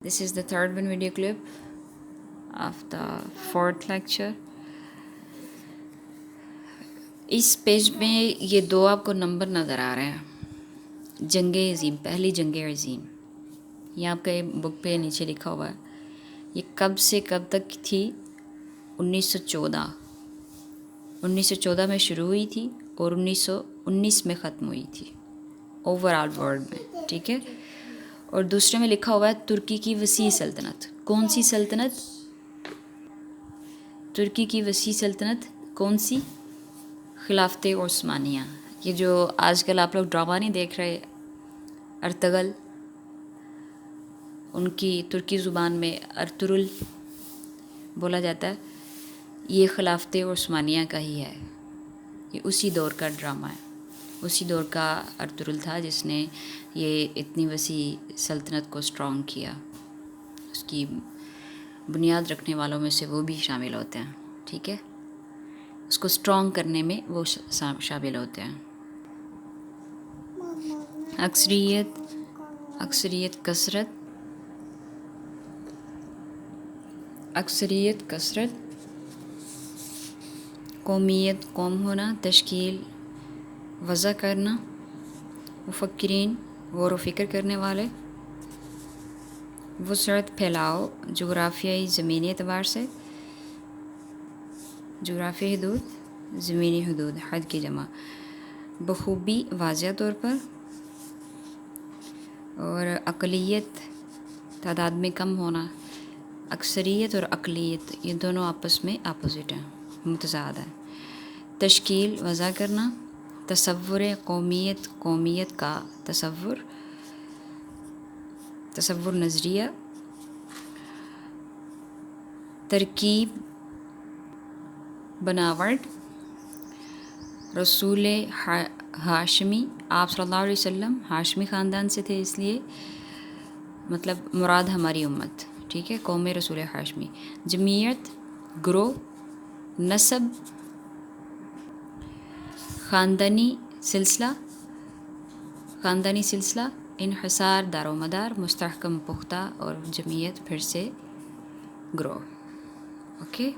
This is the third one video clip of the fourth lecture. इस page में ये दो आपको नंबर नज़र आ रहे हैं. जंगे अज़ीम, पहली जंगे अज़ीम, ये आपके बुक पे नीचे लिखा हुआ है. ये कब से कब तक थी? 1914 में शुरू हुई थी और 1919 में ख़त्म हुई थी ओवरऑल वर्ल्ड में. ठीक है. और दूसरे में लिखा हुआ है तुर्की की वसी सल्तनत. कौन सी सल्तनत? तुर्की की वसी सल्तनत कौन सी? खिलाफत उस्मानिया. ये जो आजकल आप लोग ड्रामा नहीं देख रहे, अर्तगल, उनकी तुर्की ज़ुबान में अर्तुरुल बोला जाता है. ये खिलाफत उस्मानिया का ही है. ये उसी दौर का ड्रामा है. उसी दौर का अर्तुरुल था जिसने ये इतनी वसी सल्तनत को स्ट्रॉन्ग किया. उसकी बुनियाद रखने वालों में से वो भी शामिल होते हैं. ठीक है. उसको स्ट्रॉन्ग करने में वो शामिल होते हैं. अक्सरियत, कसरत, अक्सरियत कसरत, कौमियत कौम होना, तश्कील वज़ा करना, मुफक्किरीन गौर व फ़िक्र करने वाले, वुसअत फैलाव जोग्राफ़ियाई ज़मीनी एतबार से, जोग्राफ़ियाई हदूद, ज़मीनी हदूद, हद की जमा, बखूबी वाज़िह तौर पर, और अक़लियत तादाद में कम होना. अक्सरियत और अक़लियत ये दोनों आपस में अपोज़िट हैं, मुतज़ाद हैं. तश्कील वज़ा करना, तसव्वुर कौमियत, कौमियत का तसव्वुर, तसव्वुर नज़रिया, तरकीब बनावट, रसूल हाशमी, आप सल्लल्लाहु अलैहि वसल्लम हाशमी ख़ानदान से थे, इसलिए मतलब मुराद हमारी उम्मत. ठीक है. कौम रसूल हाशमी. जमीयत ग्रोह, नसब, ख़ानदानी सिलसिला, ख़ानदानी सिलसिला, इन्हिसार दारोमदार, मुस्तहकम पुख्ता, और जमीयत फिर से ग्रोह. ओके.